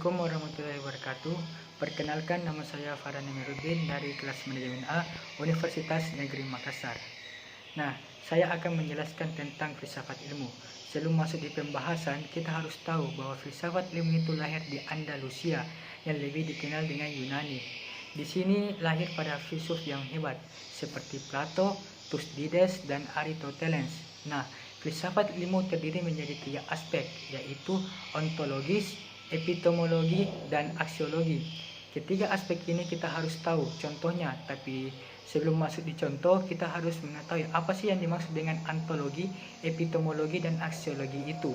Assalamualaikum warahmatullahi wabarakatuh. Perkenalkan, nama saya Farhan Amiruddin dari kelas Manajemen A, Universitas Negeri Makassar. Nah, saya akan menjelaskan tentang filsafat ilmu. Sebelum masuk di pembahasan, kita harus tahu bahwa filsafat ilmu itu lahir di Andalusia, yang lebih dikenal dengan Yunani. Di sini lahir para filsuf yang hebat, seperti Plato, Thucydides, dan Aristoteles. Nah, filsafat ilmu terdiri menjadi 3 aspek, yaitu ontologis, epistemologi, dan aksiologi. Ketiga aspek ini kita harus tahu contohnya, tapi sebelum masuk di contoh, kita harus mengetahui apa sih yang dimaksud dengan ontologi, epistemologi, dan aksiologi itu.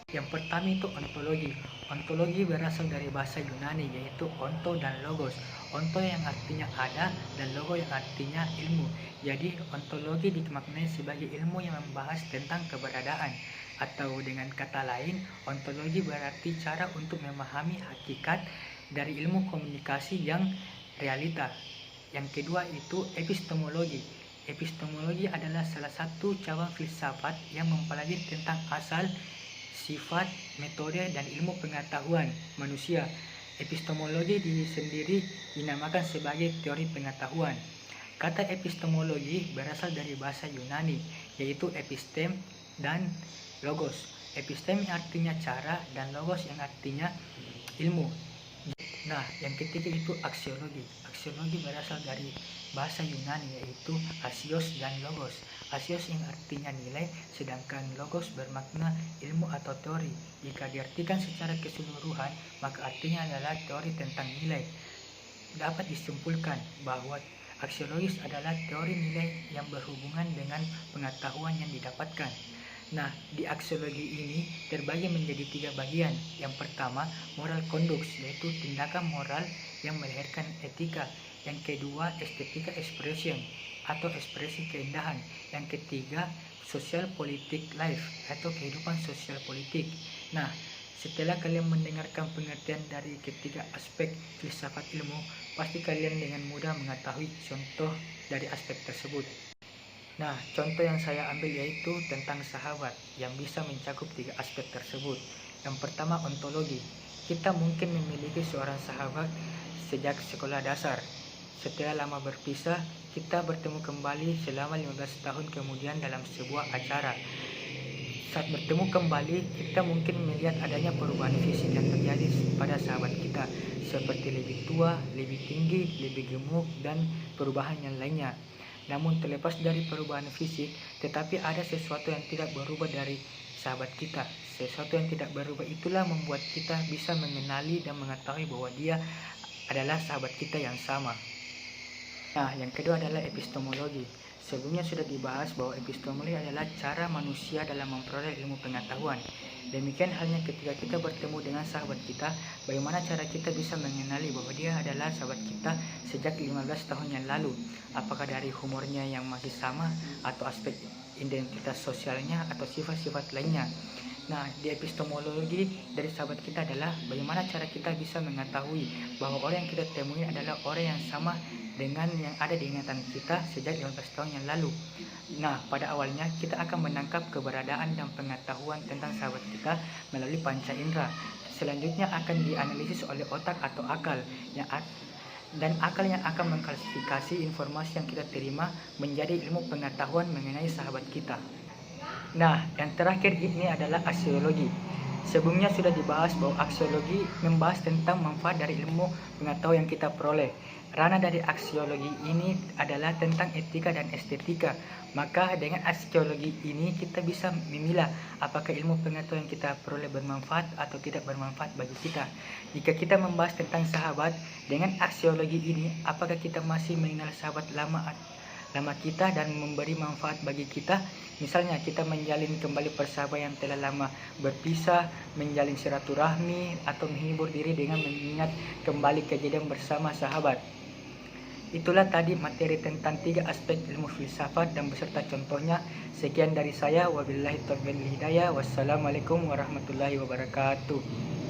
Yang pertama itu ontologi. Ontologi berasal dari bahasa Yunani, yaitu onto dan logos. Onto yang artinya ada dan logo yang artinya ilmu. Jadi ontologi dimaknai sebagai ilmu yang membahas tentang keberadaan. Atau dengan kata lain, ontologi berarti cara untuk memahami hakikat dari ilmu komunikasi yang realita. Yang kedua itu epistemologi. Epistemologi adalah salah satu cabang filsafat yang mempelajari tentang asal, sifat, metode, dan ilmu pengetahuan manusia. Epistemologi sendiri dinamakan sebagai teori pengetahuan. Kata epistemologi berasal dari bahasa Yunani, yaitu epistem dan logos. Epistem yang artinya cara dan logos yang artinya ilmu. Nah, yang ketiga itu aksiologi. Aksiologi berasal dari bahasa Yunani, yaitu asios dan logos. Asios yang artinya nilai, sedangkan logos bermakna ilmu atau teori. Jika diartikan secara keseluruhan, maka artinya adalah teori tentang nilai. Dapat disimpulkan bahwa aksiologis adalah teori nilai yang berhubungan dengan pengetahuan yang didapatkan. Nah, di aksiologi ini terbagi menjadi 3 bagian. Yang pertama, moral conduct, yaitu tindakan moral yang melahirkan etika. Yang kedua, estetika expression atau ekspresi keindahan. Yang ketiga, social politic life atau kehidupan sosial politik. Nah, setelah kalian mendengarkan pengertian dari ketiga aspek filsafat ilmu, pasti kalian dengan mudah mengetahui contoh dari aspek tersebut. Nah, contoh yang saya ambil yaitu tentang sahabat yang bisa mencakup 3 aspek tersebut. Yang pertama, ontologi. Kita mungkin memiliki seorang sahabat sejak sekolah dasar. Setelah lama berpisah, kita bertemu kembali selama 15 tahun kemudian dalam sebuah acara. Saat bertemu kembali, kita mungkin melihat adanya perubahan fisik yang terjadi pada sahabat kita, seperti lebih tua, lebih tinggi, lebih gemuk, dan perubahan yang lainnya. Namun terlepas dari perubahan fisik, tetapi ada sesuatu yang tidak berubah dari sahabat kita. Sesuatu yang tidak berubah itulah membuat kita bisa mengenali dan mengetahui bahwa dia adalah sahabat kita yang sama. Nah, yang kedua adalah epistemologi. Sebelumnya sudah dibahas bahwa epistemologi adalah cara manusia dalam memperoleh ilmu pengetahuan. Demikian halnya ketika kita bertemu dengan sahabat kita, bagaimana cara kita bisa mengenali bahwa dia adalah sahabat kita sejak 15 tahun yang lalu. Apakah dari humornya yang masih sama, atau aspek identitas sosialnya, atau sifat-sifat lainnya. Nah, di epistemologi dari sahabat kita adalah bagaimana cara kita bisa mengetahui bahwa orang yang kita temui adalah orang yang sama dengan yang ada di ingatan kita sejak 15 tahun yang lalu. Nah, pada awalnya kita akan menangkap keberadaan dan pengetahuan tentang sahabat kita melalui panca indera. Selanjutnya akan dianalisis oleh otak atau akal dan akal yang akan mengklasifikasi informasi yang kita terima menjadi ilmu pengetahuan mengenai sahabat kita. Nah, yang terakhir ini adalah aksiologi. Sebelumnya sudah dibahas bahwa aksiologi membahas tentang manfaat dari ilmu pengetahuan yang kita peroleh. Ranah dari aksiologi ini adalah tentang etika dan estetika. Maka dengan aksiologi ini kita bisa memilah apakah ilmu pengetahuan yang kita peroleh bermanfaat atau tidak bermanfaat bagi kita. Jika kita membahas tentang sahabat, dengan aksiologi ini apakah kita masih mengenal sahabat lama kita dan memberi manfaat bagi kita. Misalnya kita menjalin kembali persahabatan yang telah lama berpisah, menjalin silaturahmi, atau menghibur diri dengan mengingat kembali kejadian bersama sahabat. Itulah tadi materi tentang 3 aspek ilmu filsafat dan beserta contohnya. Sekian dari saya, wabillahi taufiq wal hidayah. Wassalamualaikum warahmatullahi wabarakatuh.